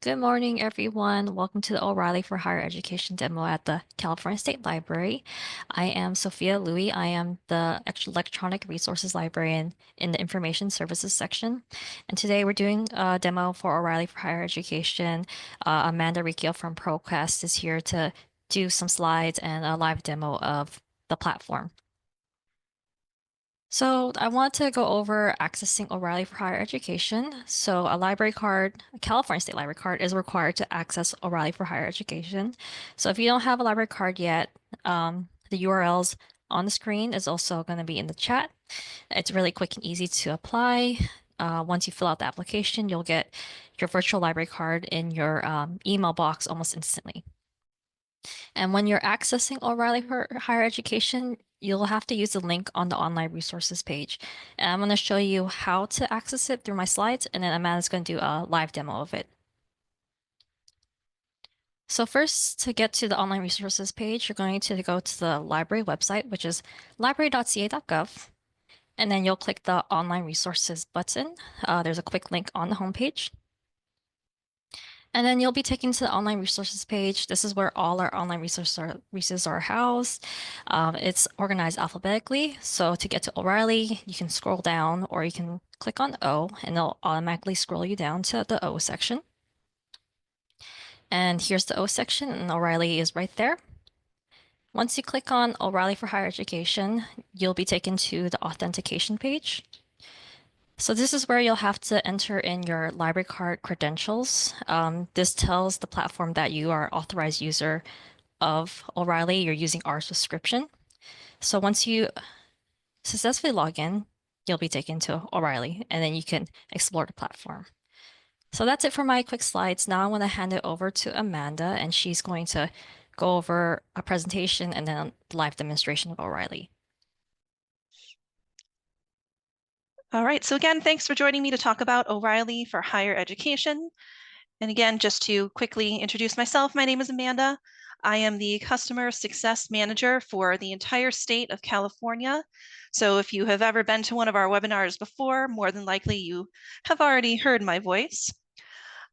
Good morning, everyone. Welcome to the O'Reilly for Higher Education demo at the California State Library. I am Sophia Louie. I am the Electronic Resources Librarian in the Information Services section. And today we're doing a demo for O'Reilly for Higher Education. Amanda Riccio from ProQuest is here to do some slides and a live demo of the platform. So I want to go over accessing O'Reilly for Higher Education. So a library card, a California State Library card is required to access O'Reilly for Higher Education. So if you don't have a library card yet, the URLs on the screen is also going to be in the chat. It's really quick and easy to apply. Once you fill out the application, you'll get your virtual library card in your email box almost instantly. And when you're accessing O'Reilly for Higher Education, you'll have to use the link on the online resources page. And I'm going to show you how to access it through my slides, and then Amanda's going to do a live demo of it. So first, to get to the online resources page, you're going to go to the library website, which is library.ca.gov. And then you'll click the online resources button. There's a quick link on the homepage. And then you'll be taken to the online resources page. This is where all our online resources are housed. It's organized alphabetically. So to get to O'Reilly, you can scroll down or you can click on O and it'll automatically scroll you down to the O section. And here's the O section and O'Reilly is right there. Once you click on O'Reilly for Higher Education, you'll be taken to the authentication page. So this is where you'll have to enter in your library card credentials. This tells the platform that you are authorized user of O'Reilly. You're using our subscription. So once you successfully log in, you'll be taken to O'Reilly and then you can explore the platform. So that's it for my quick slides. Now I want to hand it over to Amanda and she's going to go over a presentation and then a live demonstration of O'Reilly. All right, so again, thanks for joining me to talk about O'Reilly for Higher Education. And again, just to quickly introduce myself, my name is Amanda. I am the Customer Success Manager for the entire state of California. So if you have ever been to one of our webinars before, more than likely you have already heard my voice.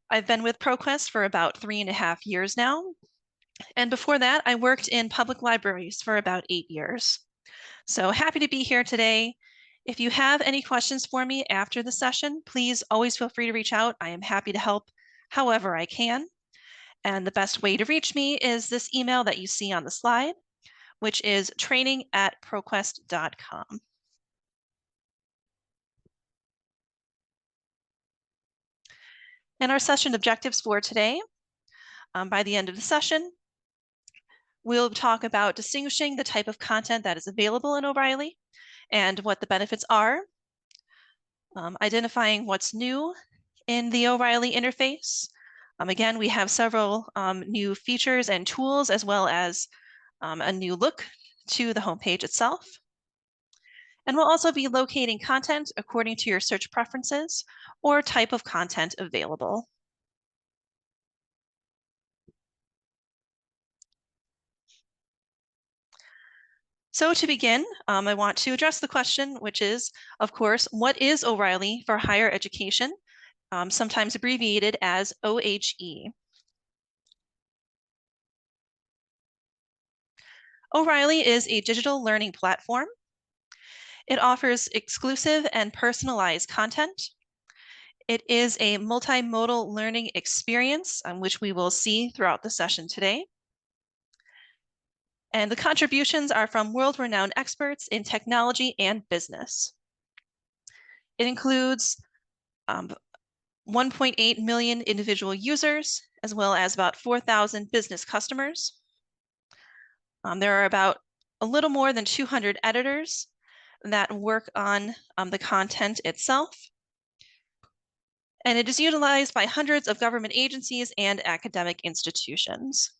I've been with ProQuest for about 3.5 years now. And before that, I worked in public libraries for about 8 years. So happy to be here today. If you have any questions for me after the session, please always feel free to reach out. I am happy to help however I can. And the best way to reach me is this email that you see on the slide, which is training@proquest.com. And our session objectives for today, by the end of the session, we'll talk about distinguishing the type of content that is available in O'Reilly and what the benefits are, identifying what's new in the O'Reilly interface. Again, we have several new features and tools, as well as a new look to the homepage itself. And we'll also be locating content according to your search preferences or type of content available. So to begin, I want to address the question, which is, of course, what is O'Reilly for Higher Education, sometimes abbreviated as OHE? O'Reilly is a digital learning platform. It offers exclusive and personalized content. It is a multimodal learning experience, which we will see throughout the session today. And the contributions are from world-renowned experts in technology and business. It includes 1.8 million individual users, as well as about 4,000 business customers. There are about a little more than 200 editors that work on the content itself. And it is utilized by hundreds of government agencies and academic institutions.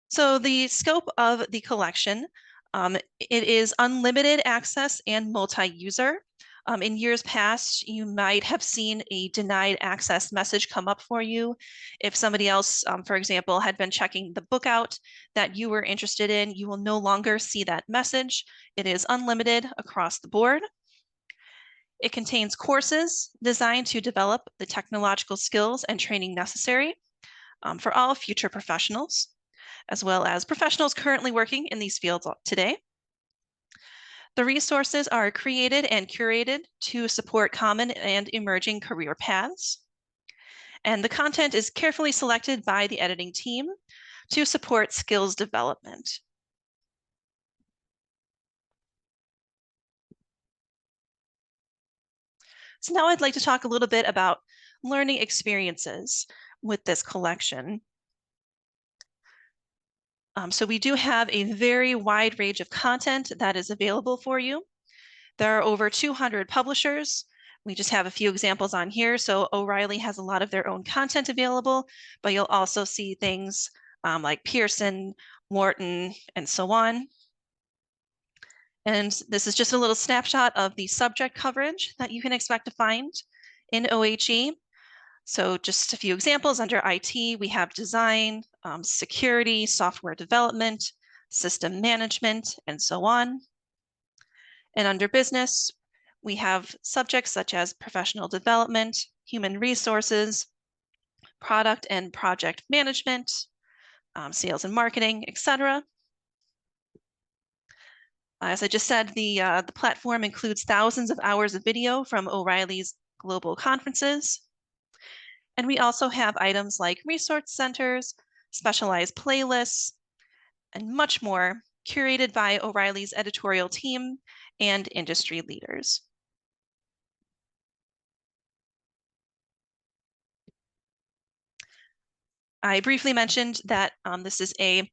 So the scope of the collection, it is unlimited access and multi-user. In years past, you might have seen a denied access message come up for you. If somebody else, for example, had been checking the book out that you were interested in, you will no longer see that message. It is unlimited across the board. It contains courses designed to develop the technological skills and training necessary for all future professionals, as well as professionals currently working in these fields today. The resources are created and curated to support common and emerging career paths. And the content is carefully selected by the editing team to support skills development. So now I'd like to talk a little bit about learning experiences with this collection. So we do have a very wide range of content that is available for you. There are over 200 publishers. We just have a few examples on here. So O'Reilly has a lot of their own content available, but you'll also see things like Pearson, Wharton, and so on. And this is just a little snapshot of the subject coverage that you can expect to find in OHE. So just a few examples under IT, we have design, security, software development, system management, and so on. And under business, we have subjects such as professional development, human resources, product and project management, sales and marketing, etc. As I just said, the platform includes thousands of hours of video from O'Reilly's global conferences. And we also have items like resource centers, specialized playlists, and much more curated by O'Reilly's editorial team and industry leaders. I briefly mentioned that this is a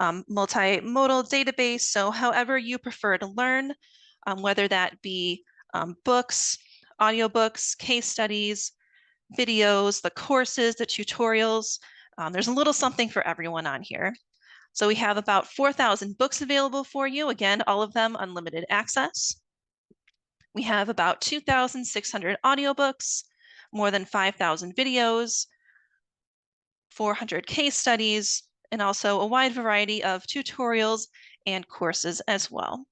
multimodal database, so however you prefer to learn, whether that be books, audiobooks, case studies, videos, the courses, the tutorials, there's a little something for everyone on here. So we have about 4,000 books available for you. Again, all of them unlimited access. We have about 2,600 audiobooks, more than 5,000 videos, 400 case studies, and also a wide variety of tutorials and courses as well.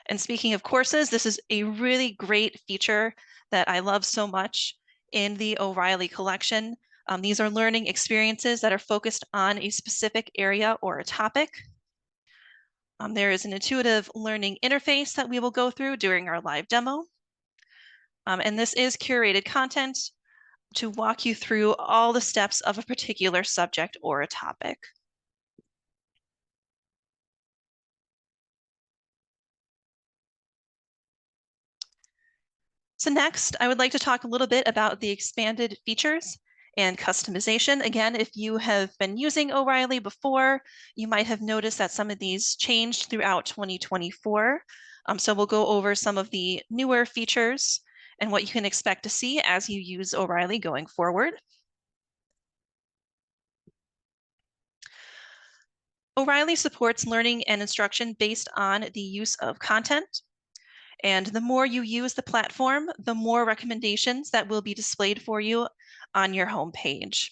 And speaking of courses, this is a really great feature that I love so much in the O'Reilly collection. These are learning experiences that are focused on a specific area or a topic. There is an intuitive learning interface that we will go through during our live demo. And this is curated content to walk you through all the steps of a particular subject or a topic. So next, I would like to talk a little bit about the expanded features and customization. Again, if you have been using O'Reilly before, you might have noticed that some of these changed throughout 2024. So we'll go over some of the newer features and what you can expect to see as you use O'Reilly going forward. O'Reilly supports learning and instruction based on the use of content. And the more you use the platform, the more recommendations that will be displayed for you on your homepage.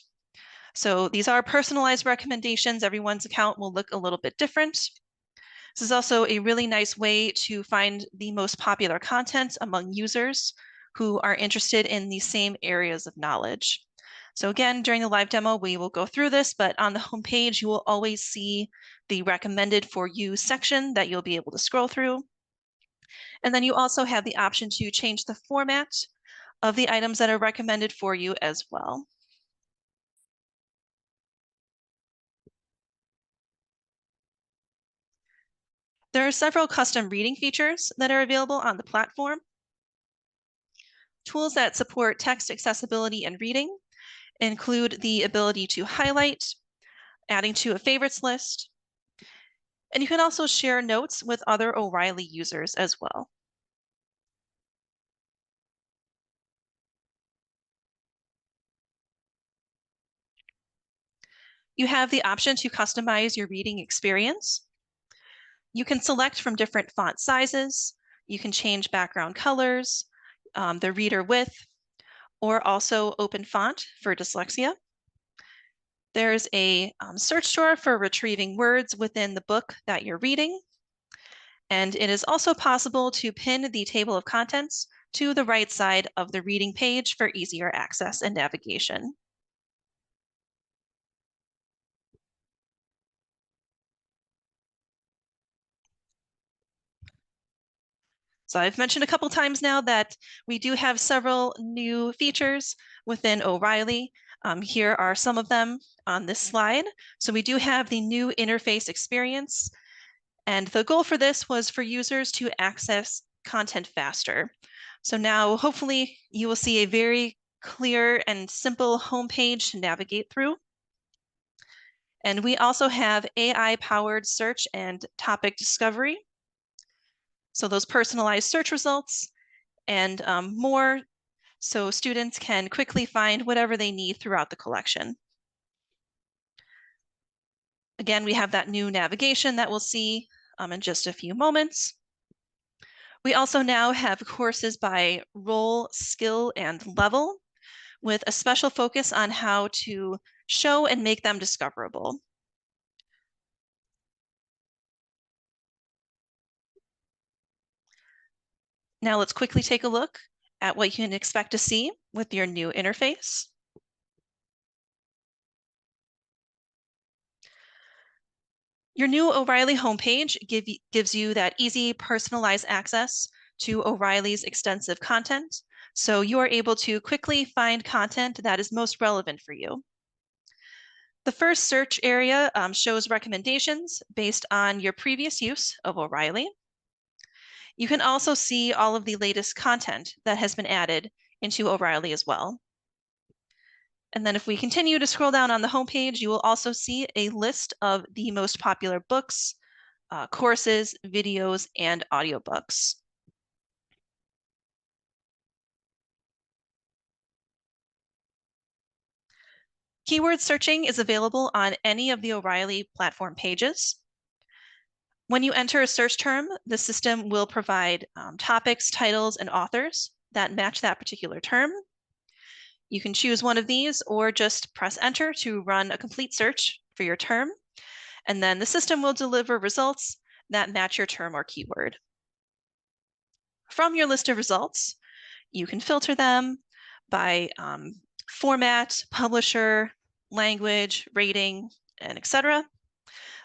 So these are personalized recommendations. Everyone's account will look a little bit different. This is also a really nice way to find the most popular content among users who are interested in the same areas of knowledge. So again, during the live demo, we will go through this, but on the homepage, you will always see the recommended for you section that you'll be able to scroll through. And then you also have the option to change the format of the items that are recommended for you as well. There are several custom reading features that are available on the platform. Tools that support text accessibility and reading include the ability to highlight, adding to a favorites list, and you can also share notes with other O'Reilly users as well. You have the option to customize your reading experience. You can select from different font sizes. You can change background colors, the reader width, or also open font for dyslexia. There's a search door for retrieving words within the book that you're reading. And it is also possible to pin the table of contents to the right side of the reading page for easier access and navigation. So I've mentioned a couple times now that we do have several new features within O'Reilly. Here are some of them on this slide. So we do have the new interface experience. And the goal for this was for users to access content faster. So now hopefully you will see a very clear and simple homepage to navigate through. And we also have AI-powered search and topic discovery. So those personalized search results and more, so students can quickly find whatever they need throughout the collection. Again, we have that new navigation that we'll see in just a few moments. We also now have courses by role, skill, and level, with a special focus on how to show and make them discoverable. Now let's quickly take a look at what you can expect to see with your new interface. Your new O'Reilly homepage gives you that easy personalized access to O'Reilly's extensive content, so you are able to quickly find content that is most relevant for you. The first search area shows recommendations based on your previous use of O'Reilly. You can also see all of the latest content that has been added into O'Reilly as well. And then if we continue to scroll down on the homepage, you will also see a list of the most popular books, courses, videos, and audiobooks. Keyword searching is available on any of the O'Reilly platform pages. When you enter a search term, the system will provide topics, titles, and authors that match that particular term. You can choose one of these or just press enter to run a complete search for your term. And then the system will deliver results that match your term or keyword. From your list of results, you can filter them by format, publisher, language, rating, and etc.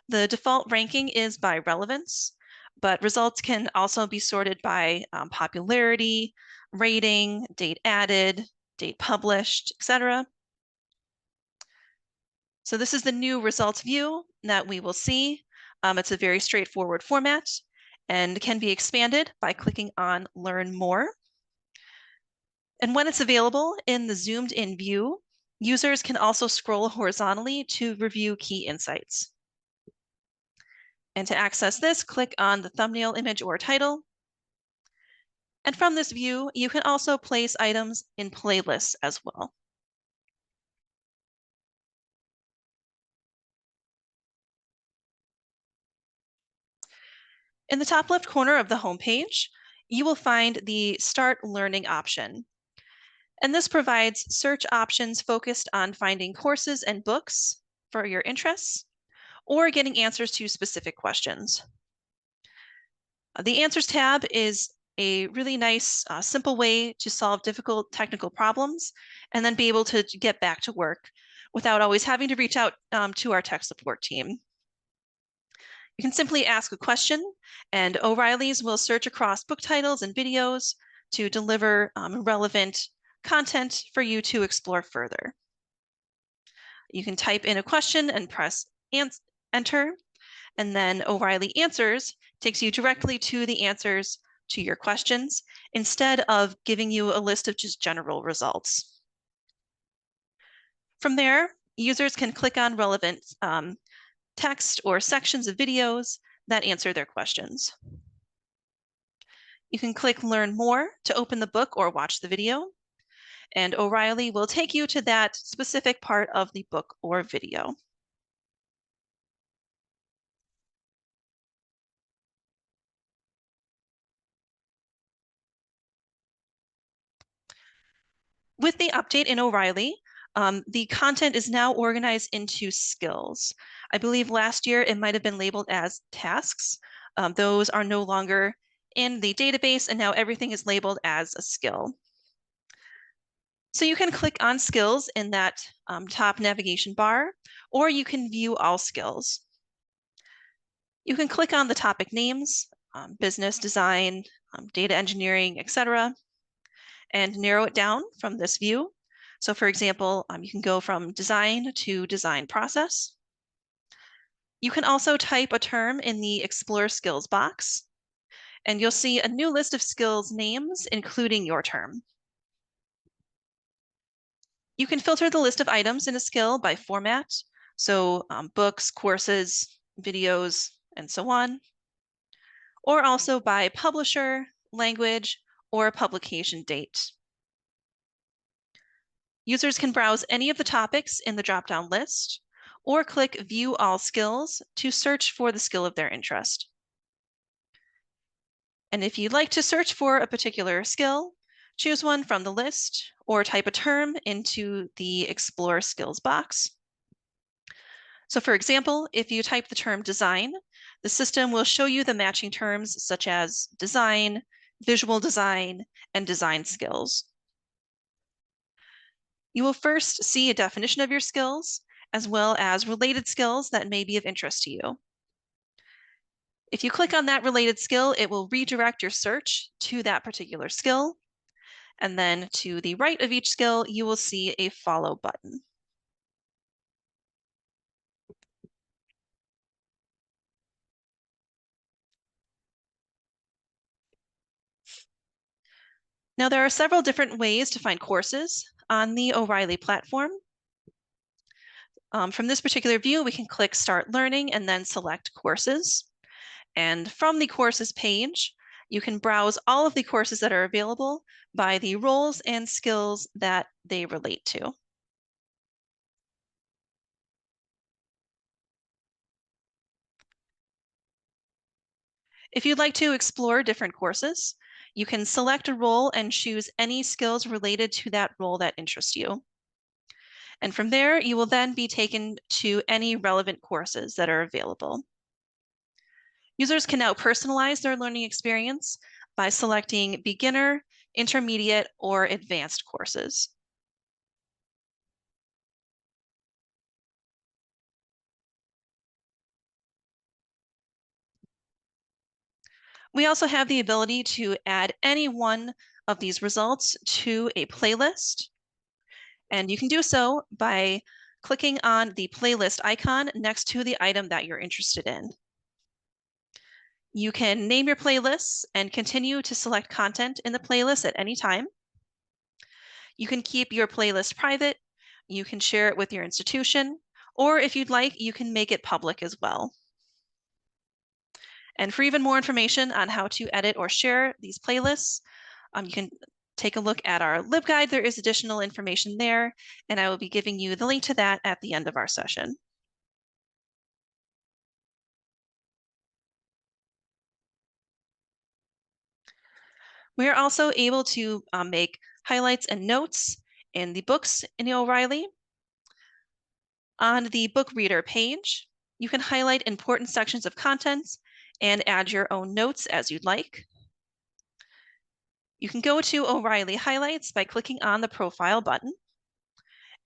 The default ranking is by relevance, but results can also be sorted by popularity, rating, date added, date published, etc. So this is the new results view that we will see. It's a very straightforward format and can be expanded by clicking on Learn More. And when it's available in the zoomed in view, users can also scroll horizontally to review key insights. And to access this, click on the thumbnail image or title. And from this view, you can also place items in playlists as well. In the top left corner of the homepage, you will find the Start Learning option. And this provides search options focused on finding courses and books for your interests or getting answers to specific questions. The Answers tab is a really nice, simple way to solve difficult technical problems and then be able to get back to work without always having to reach out to our tech support team. You can simply ask a question, and O'Reilly's will search across book titles and videos to deliver relevant content for you to explore further. You can type in a question and press enter, and then O'Reilly Answers takes you directly to the answers to your questions instead of giving you a list of just general results. From there, users can click on relevant text or sections of videos that answer their questions. You can click Learn More to open the book or watch the video, and O'Reilly will take you to that specific part of the book or video. With the update in O'Reilly, The content is now organized into skills. I believe last year it might have been labeled as tasks. Those are no longer in the database, and now everything is labeled as a skill. So you can click on skills in that top navigation bar, or you can view all skills. You can click on the topic names, business, design, data engineering, etc., and narrow it down from this view. So for example, you can go from design to design process. You can also type a term in the Explore Skills box, and you'll see a new list of skills names, including your term. You can filter the list of items in a skill by format, so books, courses, videos, and so on, or also by publisher, language, or publication date. Users can browse any of the topics in the drop-down list, or click View All Skills to search for the skill of their interest. And if you'd like to search for a particular skill, choose one from the list or type a term into the Explore Skills box. So for example, if you type the term design, the system will show you the matching terms such as design, visual design, and design skills. You will first see a definition of your skills, as well as related skills that may be of interest to you. If you click on that related skill, it will redirect your search to that particular skill. And then to the right of each skill, you will see a follow button. Now, there are several different ways to find courses on the O'Reilly platform. From this particular view, we can click Start Learning and then select Courses. And from the Courses page, you can browse all of the courses that are available by the roles and skills that they relate to. If you'd like to explore different courses, you can select a role and choose any skills related to that role that interests you. And from there, you will then be taken to any relevant courses that are available. Users can now personalize their learning experience by selecting beginner, intermediate, or advanced courses. We also have the ability to add any one of these results to a playlist. And you can do so by clicking on the playlist icon next to the item that you're interested in. You can name your playlists and continue to select content in the playlist at any time. You can keep your playlist private, you can share it with your institution, or if you'd like, you can make it public as well. And for even more information on how to edit or share these playlists, you can take a look at our LibGuide. There is additional information there, and I will be giving you the link to that at the end of our session. We are also able to make highlights and notes in the books in O'Reilly. On the book reader page, you can highlight important sections of content and add your own notes as you'd like. You can go to O'Reilly Highlights by clicking on the profile button.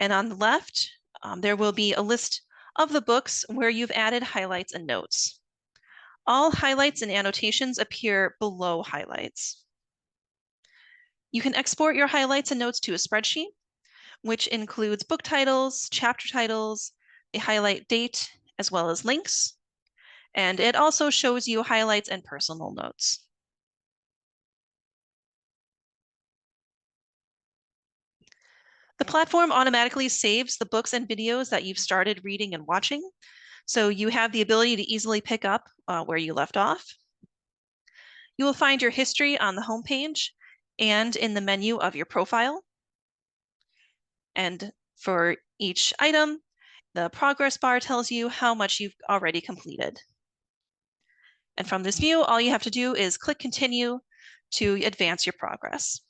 And on the left, there will be a list of the books where you've added highlights and notes. All highlights and annotations appear below highlights. You can export your highlights and notes to a spreadsheet, which includes book titles, chapter titles, a highlight date, as well as links. And it also shows you highlights and personal notes. The platform automatically saves the books and videos that you've started reading and watching, so you have the ability to easily pick up where you left off. You will find your history on the homepage and in the menu of your profile. And for each item, the progress bar tells you how much you've already completed. And from this view, all you have to do is click Continue to advance your progress.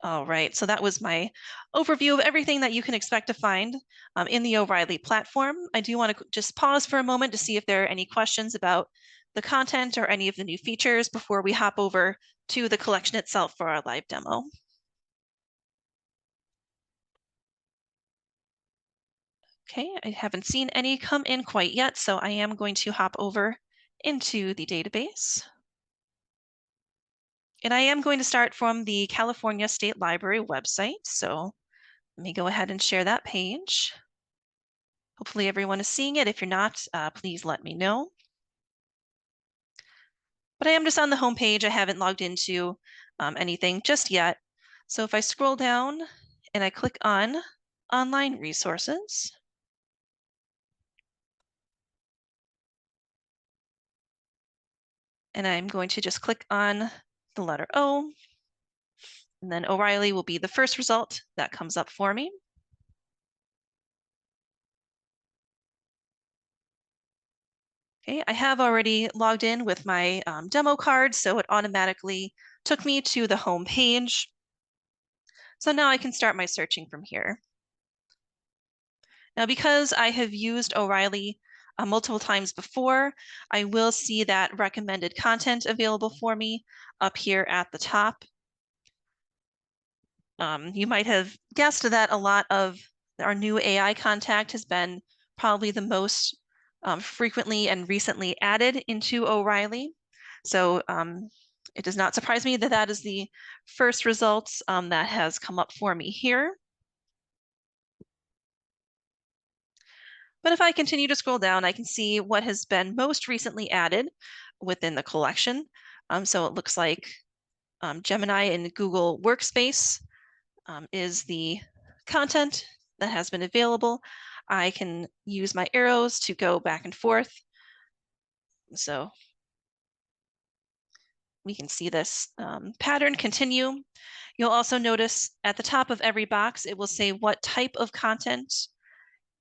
All right, so that was my overview of everything that you can expect to find in the O'Reilly platform. I do want to just pause for a moment to see if there are any questions about the content or any of the new features before we hop over to the collection itself for our live demo. Okay, I haven't seen any come in quite yet, so I am going to hop over into the database. And I am going to start from the California State Library website. So let me go ahead and share that page. Hopefully everyone is seeing it. If you're not, please let me know. But I am just on the home page. I haven't logged into anything just yet. So if I scroll down and I click on online resources, and I'm going to just click on the letter O, and then O'Reilly will be the first result that comes up for me. Okay, I have already logged in with my demo card, so it automatically took me to the home page. So now I can start my searching from here. Now, because I have used O'Reilly multiple times before, I will see that recommended content available for me up here at the top. You might have guessed that a lot of our new AI contact has been probably the most frequently and recently added into O'Reilly. So it does not surprise me that that is the first results that has come up for me here. But if I continue to scroll down, I can see what has been most recently added within the collection. So it looks like Gemini and Google Workspace is the content that has been available. I can use my arrows to go back and forth. So we can see this pattern continue. You'll also notice at the top of every box, it will say what type of content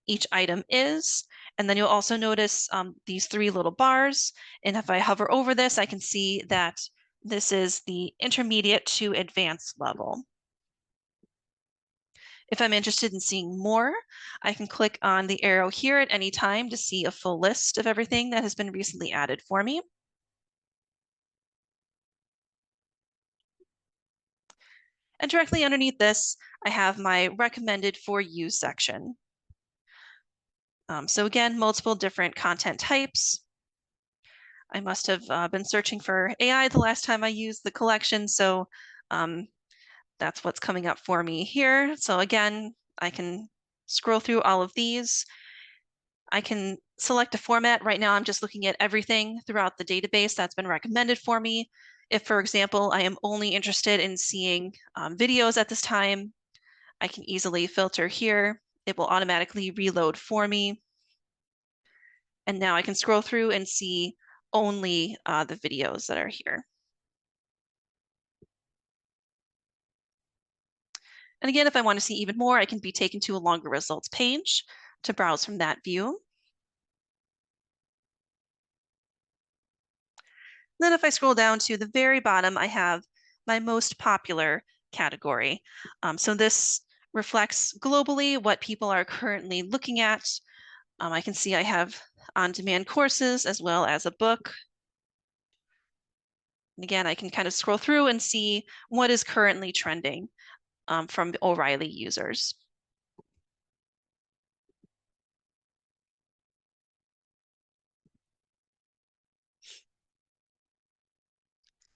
each item is. And then you'll also notice these three little bars. And if I hover over this, I can see that this is the intermediate to advanced level. If I'm interested in seeing more, I can click on the arrow here at any time to see a full list of everything that has been recently added for me. And directly underneath this, I have my recommended for you section. So again, multiple different content types. I must have been searching for AI the last time I used the collection, so that's what's coming up for me here. So again, I can scroll through all of these. I can select a format. Right now, I'm just looking at everything throughout the database that's been recommended for me. If, for example, I am only interested in seeing videos at this time, I can easily filter here. It will automatically reload for me. And now I can scroll through and see only the videos that are here. And again, if I want to see even more, I can be taken to a longer results page to browse from that view. Then if I scroll down to the very bottom, I have my most popular category. So this reflects globally what people are currently looking at. I can see I have on-demand courses as well as a book. And again, I can kind of scroll through and see what is currently trending from O'Reilly users.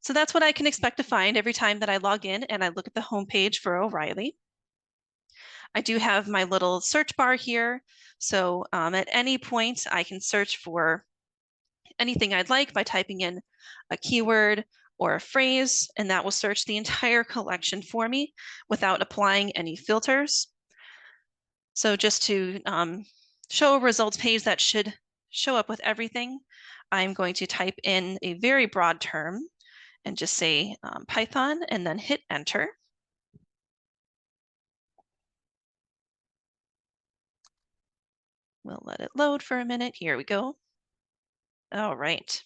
So that's what I can expect to find every time that I log in and I look at the homepage for O'Reilly. I do have my little search bar here. So at any point, I can search for anything I'd like by typing in a keyword or a phrase, and that will search the entire collection for me without applying any filters. So just to show a results page that should show up with everything, I'm going to type in a very broad term and just say Python and then hit enter. We'll let it load for a minute. Here we go. All right.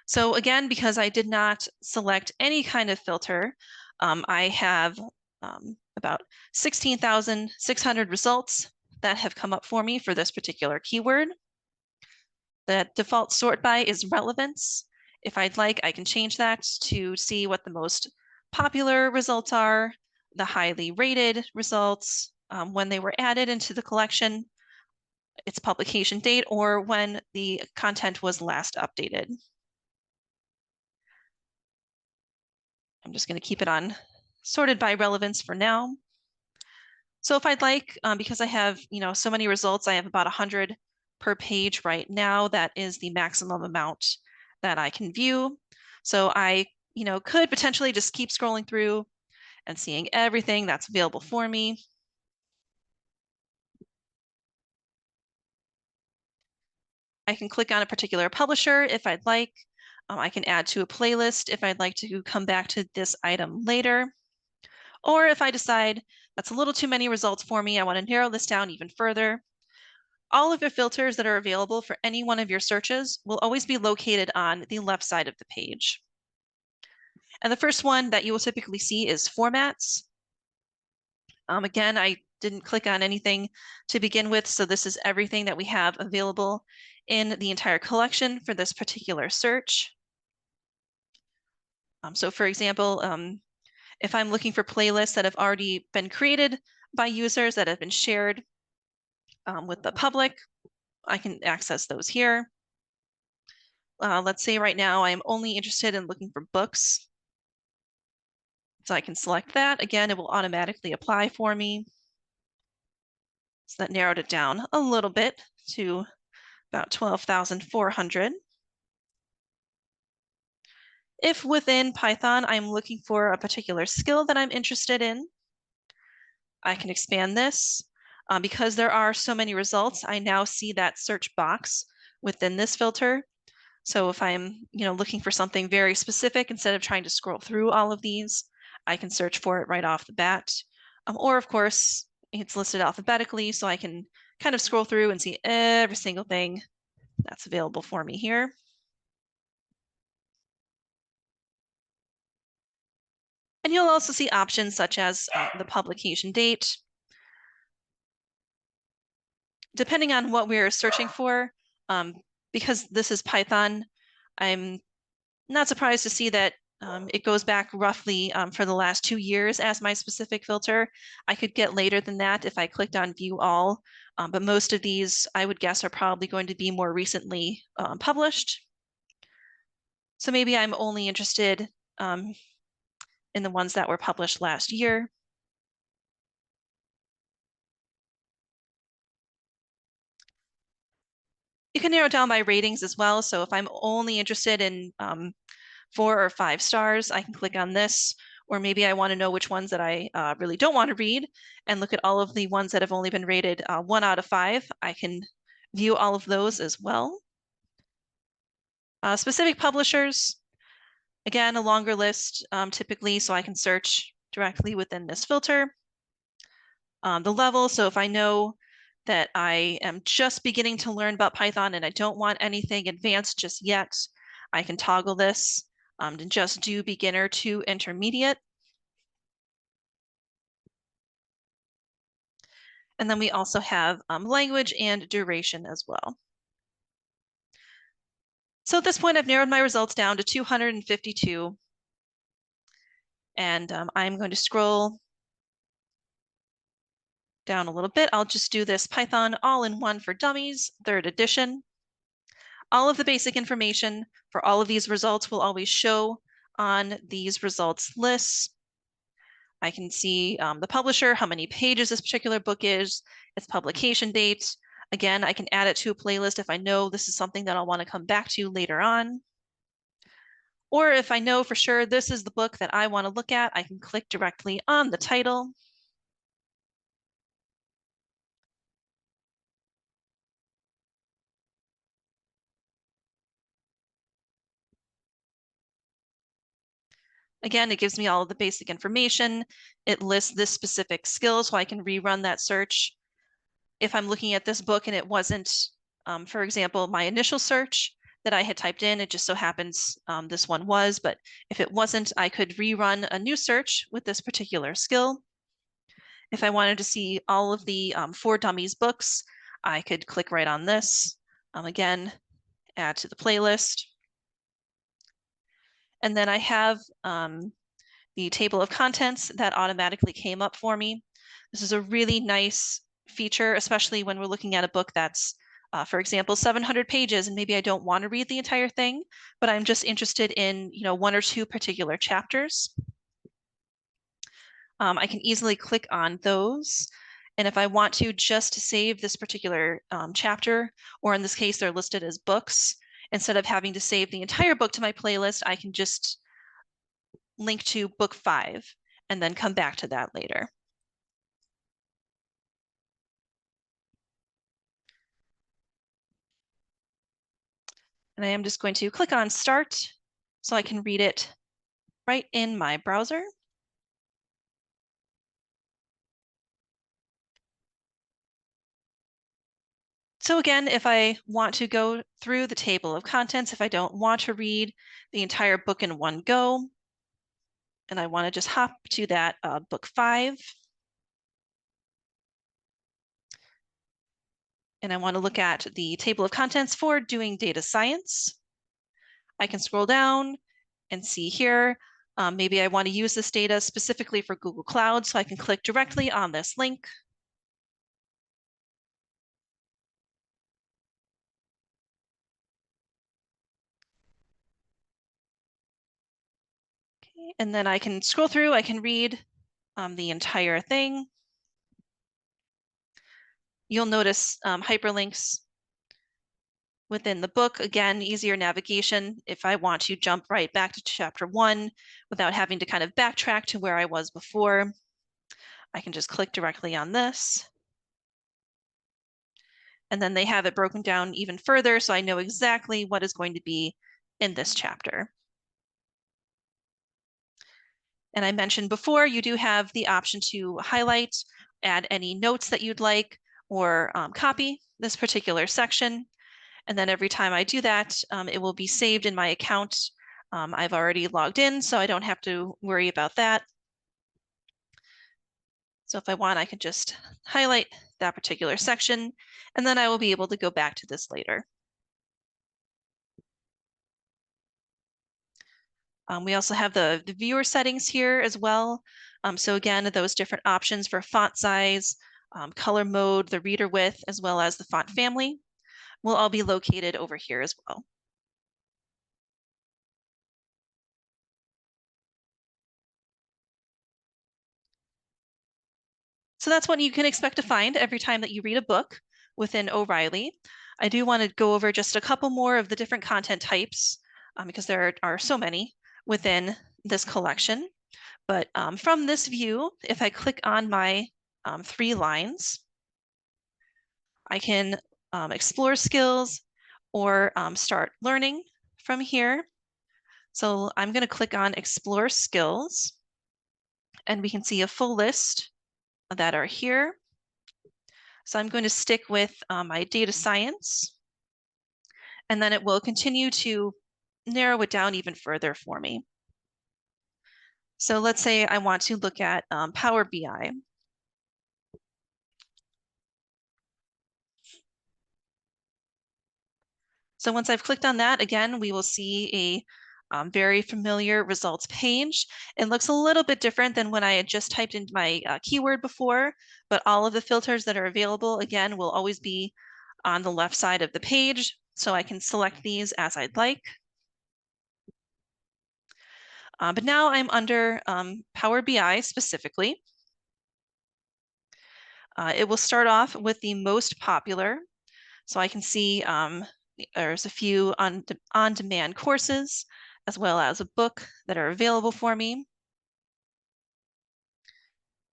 So again, because I did not select any kind of filter, I have about 16,600 results that have come up for me for this particular keyword. The default sort by is relevance. If I'd like, I can change that to see what the most popular results are, the highly rated results, when they were added into the collection, its publication date, or when the content was last updated. I'm just going to keep it on sorted by relevance for now. So if I'd like, because I have, so many results, I have about 100 per page right now. That is the maximum amount that I can view. So I, could potentially just keep scrolling through and seeing everything that's available for me. I can click on a particular publisher if I'd like. I can add to a playlist if I'd like to come back to this item later. Or if I decide that's a little too many results for me, I want to narrow this down even further. All of your filters that are available for any one of your searches will always be located on the left side of the page. And the first one that you will typically see is formats. Again, I didn't click on anything to begin with, so this is everything that we have available in the entire collection for this particular search. So for example, if I'm looking for playlists that have already been created by users that have been shared with the public, I can access those here. Let's say right now I'm only interested in looking for books. So I can select that. Again, it will automatically apply for me. So that narrowed it down a little bit to about 12,400. If within Python, I'm looking for a particular skill that I'm interested in, I can expand this. Because there are so many results, I now see that search box within this filter. So if I'm, looking for something very specific, instead of trying to scroll through all of these, I can search for it right off the bat. Or of course, it's listed alphabetically, so I can kind of scroll through and see every single thing that's available for me here. And you'll also see options such as the publication date. Depending on what we're searching for, because this is Python, I'm not surprised to see that it goes back roughly for the last 2 years as my specific filter. I could get later than that if I clicked on view all, but most of these I would guess are probably going to be more recently published. So maybe I'm only interested in the ones that were published last year. You can narrow down by ratings as well. So if I'm only interested in 4 or 5 stars, I can click on this. Or maybe I want to know which ones that I really don't want to read and look at all of the ones that have only been rated 1 out of 5. I can view all of those as well. Specific publishers, again, a longer list typically, so I can search directly within this filter. The level, so if I know that I am just beginning to learn about Python and I don't want anything advanced just yet, I can toggle this to just do beginner to intermediate. And then we also have language and duration as well. So at this point, I've narrowed my results down to 252. And I'm going to scroll down a little bit. I'll just do this Python All-in-One for Dummies, 3rd edition. All of the basic information for all of these results will always show on these results lists. I can see the publisher, how many pages this particular book is, its publication date. Again, I can add it to a playlist if I know this is something that I'll want to come back to later on. Or if I know for sure this is the book that I want to look at, I can click directly on the title. Again, it gives me all of the basic information. It lists this specific skill, so I can rerun that search. If I'm looking at this book and it wasn't, for example, my initial search, that I had typed in. It just so happens this one was, but if it wasn't, I could rerun a new search with this particular skill. If I wanted to see all of the For Dummies books, I could click right on this. Again, add to the playlist. And then I have the table of contents that automatically came up for me. This is a really nice feature, especially when we're looking at a book that's, for example, 700 pages, and maybe I don't want to read the entire thing, but I'm just interested in, one or two particular chapters. I can easily click on those. And if I want to just save this particular chapter, or in this case, they're listed as books, instead of having to save the entire book to my playlist, I can just link to book 5 and then come back to that later. And I am just going to click on Start so I can read it right in my browser. So again, if I want to go through the table of contents, if I don't want to read the entire book in one go, and I want to just hop to that book 5, and I want to look at the table of contents for doing data science, I can scroll down and see here, maybe I want to use this data specifically for Google Cloud, so I can click directly on this link. Okay, and then I can scroll through, I can read the entire thing. You'll notice hyperlinks within the book. Again, easier navigation if I want to jump right back to chapter 1 without having to kind of backtrack to where I was before. I can just click directly on this. And then they have it broken down even further, so I know exactly what is going to be in this chapter. And I mentioned before, you do have the option to highlight, add any notes that you'd like, or copy this particular section. And then every time I do that, it will be saved in my account. I've already logged in, so I don't have to worry about that. So if I want, I can just highlight that particular section, and then I will be able to go back to this later. We also have the viewer settings here as well. So again, those different options for font size, color mode, the reader width, as well as the font family will all be located over here as well. So that's what you can expect to find every time that you read a book within O'Reilly. I do want to go over just a couple more of the different content types because there are so many within this collection. But from this view, if I click on my 3 lines, I can explore skills or start learning from here. So I'm going to click on Explore Skills, and we can see a full list that are here. So I'm going to stick with my data science, and then it will continue to narrow it down even further for me. So let's say I want to look at Power BI. So once I've clicked on that, again, we will see a very familiar results page. It looks a little bit different than when I had just typed in my keyword before, but all of the filters that are available, again, will always be on the left side of the page. So I can select these as I'd like. But now I'm under Power BI specifically. It will start off with the most popular. So I can see there's a few on-demand courses, as well as a book that are available for me.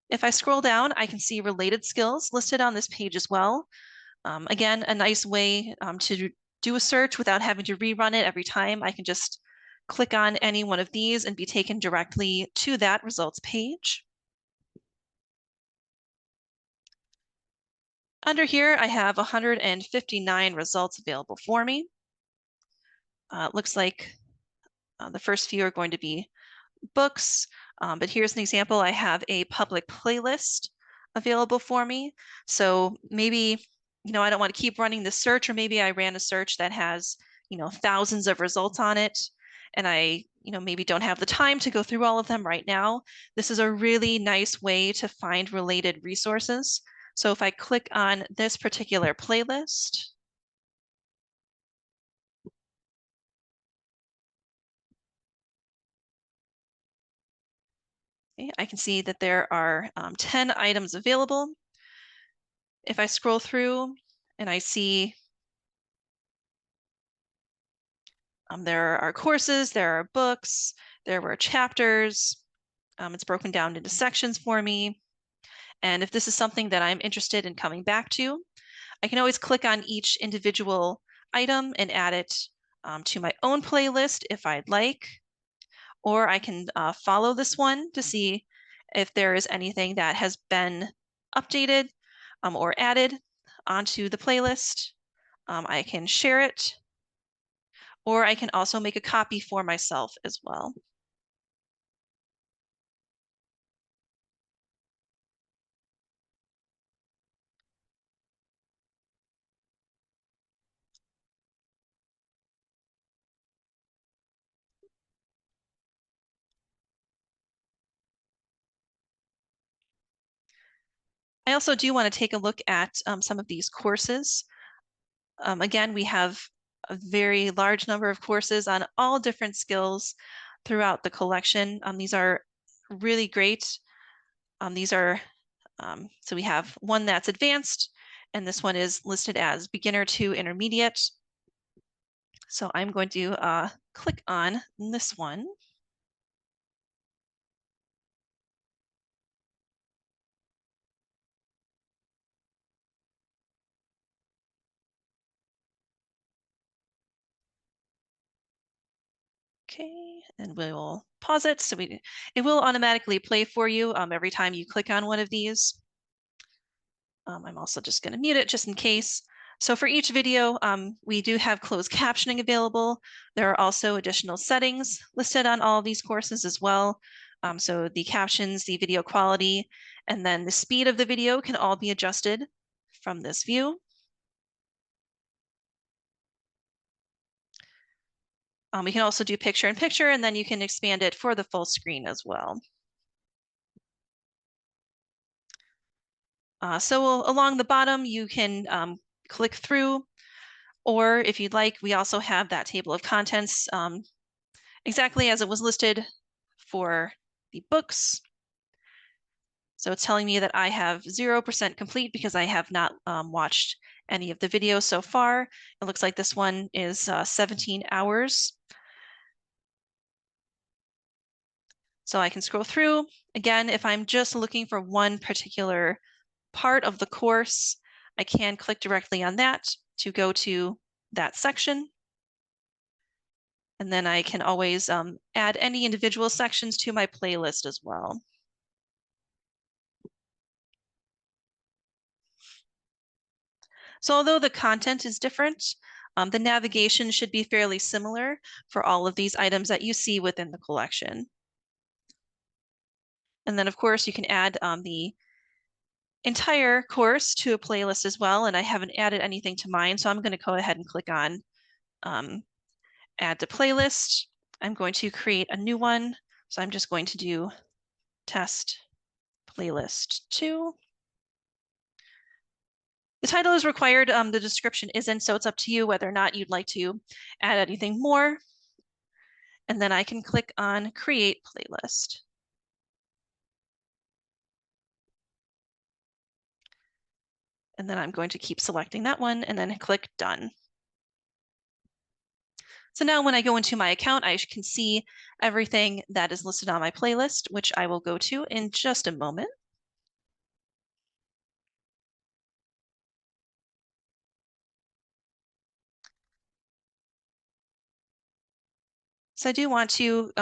If I scroll down, I can see related skills listed on this page as well. Again, a nice way to do a search without having to rerun it every time. I can just click on any one of these and be taken directly to that results page. Under here, I have 159 results available for me. It looks like the first few are going to be books, but here's an example. I have a public playlist available for me. So maybe, I don't want to keep running the search, or maybe I ran a search that has, thousands of results on it, and I, maybe don't have the time to go through all of them right now. This is a really nice way to find related resources. So if I click on this particular playlist, okay, I can see that there are 10 items available. If I scroll through and I see there are courses, there are books, there were chapters, it's broken down into sections for me. And if this is something that I'm interested in coming back to, I can always click on each individual item and add it to my own playlist if I'd like. Or I can follow this one to see if there is anything that has been updated or added onto the playlist. I can share it, or I can also make a copy for myself as well. I also do want to take a look at some of these courses. Again, we have a very large number of courses on all different skills throughout the collection. These are really great. So we have one that's advanced, and this one is listed as beginner to intermediate. So I'm going to click on this one. Okay, and we'll pause it. So it will automatically play for you every time you click on one of these. I'm also just going to mute it just in case. So for each video, we do have closed captioning available. There are also additional settings listed on all of these courses as well. So the captions, the video quality, and then the speed of the video can all be adjusted from this view. We can also do picture in picture, and then you can expand it for the full screen as well. So along the bottom, you can click through, or if you'd like, we also have that table of contents exactly as it was listed for the books. So it's telling me that I have 0% complete because I have not watched any of the videos so far. It looks like this one is 17 hours. So I can scroll through. Again, if I'm just looking for one particular part of the course, I can click directly on that to go to that section. And then I can always add any individual sections to my playlist as well. So although the content is different, the navigation should be fairly similar for all of these items that you see within the collection. And then of course you can add the entire course to a playlist as well. And I haven't added anything to mine, so I'm going to go ahead and click on add to playlist. I'm going to create a new one. So I'm just going to do test playlist 2. The title is required, the description isn't, so it's up to you whether or not you'd like to add anything more. And then I can click on create playlist. And then I'm going to keep selecting that one and then click done. So now when I go into my account, I can see everything that is listed on my playlist, which I will go to in just a moment. So I do want to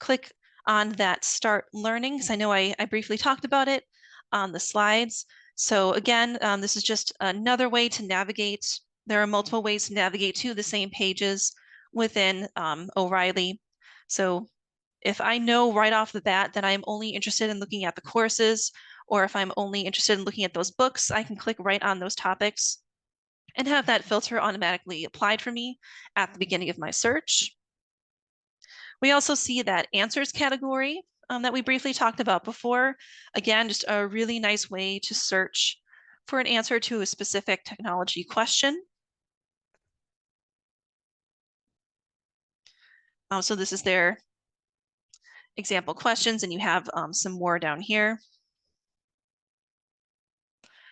click on that start learning, because I know I briefly talked about it on the slides. So again, this is just another way to navigate. There are multiple ways to navigate to the same pages within O'Reilly. So if I know right off the bat that I'm only interested in looking at the courses, or if I'm only interested in looking at those books, I can click right on those topics and have that filter automatically applied for me at the beginning of my search. We also see that answers category that we briefly talked about before. Again, just a really nice way to search for an answer to a specific technology question. So this is their example questions, and you have some more down here.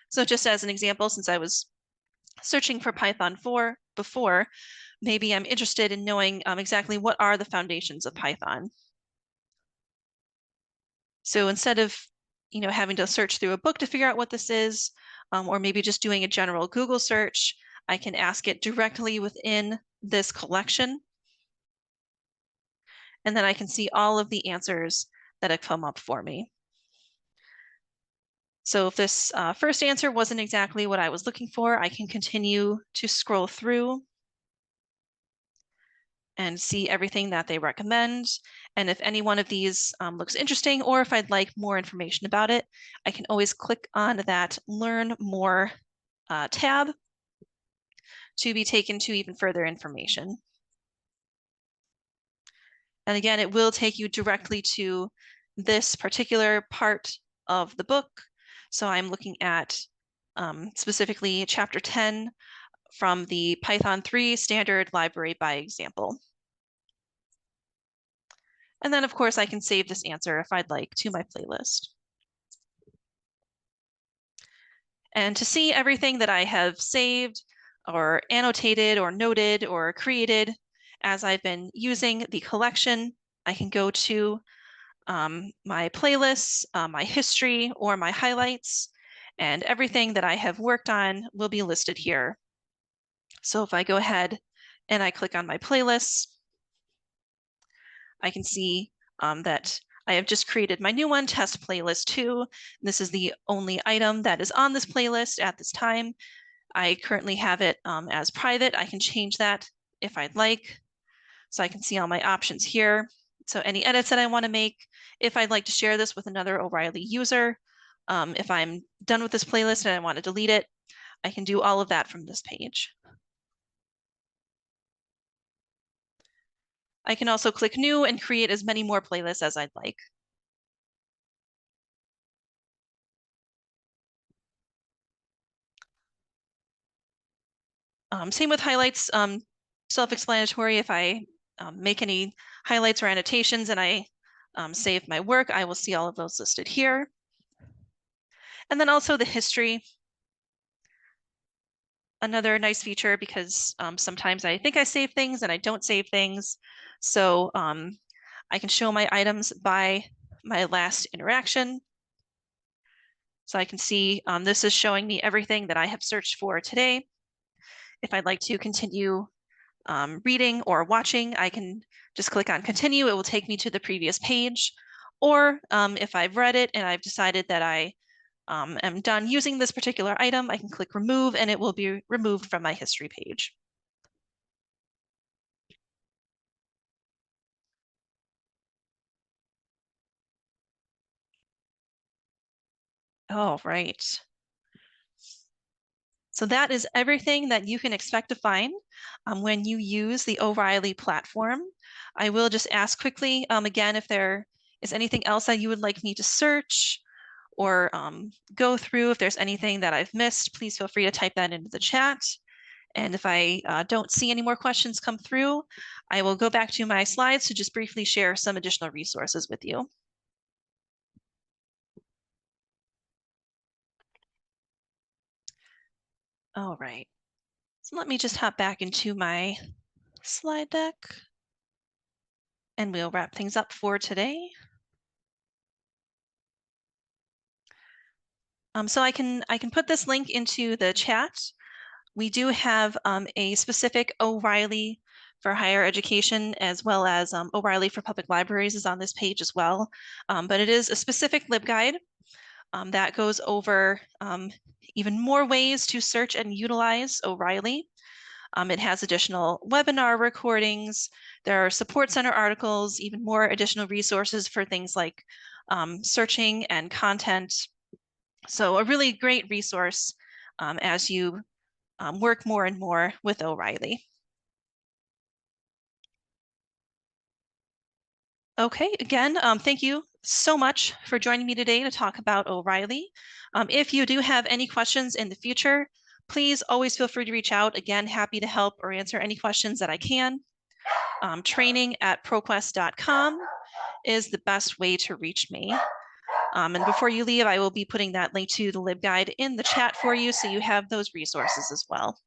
So just as an example, since I was searching for Python 4 before, maybe I'm interested in knowing exactly what are the foundations of Python. So instead of having to search through a book to figure out what this is, or maybe just doing a general Google search, I can ask it directly within this collection. And then I can see all of the answers that have come up for me. So if this first answer wasn't exactly what I was looking for, I can continue to scroll through and see everything that they recommend. And if any one of these looks interesting, or if I'd like more information about it, I can always click on that Learn More tab to be taken to even further information. And again, it will take you directly to this particular part of the book. So I'm looking at specifically chapter 10 from the Python 3 standard library by example. And then of course I can save this answer if I'd like to my playlist. And to see everything that I have saved or annotated or noted or created as I've been using the collection, I can go to my playlists, my history, or my highlights, and everything that I have worked on will be listed here. So if I go ahead and I click on my playlists, I can see that I have just created my new one, Test Playlist 2. This is the only item that is on this playlist at this time. I currently have it as private. I can change that if I'd like. So I can see all my options here. So any edits that I want to make, if I'd like to share this with another O'Reilly user, if I'm done with this playlist and I want to delete it, I can do all of that from this page. I can also click new and create as many more playlists as I'd like. Same with highlights, self-explanatory. If I make any highlights or annotations and I save my work, I will see all of those listed here. And then also the history. Another nice feature because sometimes I think I save things and I don't save things. So I can show my items by my last interaction. So I can see this is showing me everything that I have searched for today. If I'd like to continue reading or watching, I can just click on continue. It will take me to the previous page. Or if I've read it and I've decided that I am done using this particular item, I can click remove and it will be removed from my history page. Oh, right. So that is everything that you can expect to find when you use the O'Reilly platform. I will just ask quickly, again, if there is anything else that you would like me to search or go through. If there's anything that I've missed, please feel free to type that into the chat. And if I don't see any more questions come through, I will go back to my slides to just briefly share some additional resources with you. All right. So let me just hop back into my slide deck and we'll wrap things up for today. So I can put this link into the chat. We do have a specific O'Reilly for higher education, as well as O'Reilly for public libraries is on this page as well. But it is a specific LibGuide that goes over even more ways to search and utilize O'Reilly. It has additional webinar recordings. There are support center articles, even more additional resources for things like searching and content. So a really great resource as you work more and more with O'Reilly. Okay, again, thank you so much for joining me today to talk about O'Reilly. If you do have any questions in the future, please always feel free to reach out. Again, happy to help or answer any questions that I can. Training@proquest.com is the best way to reach me. And before you leave, I will be putting that link to the LibGuide in the chat for you, so you have those resources as well.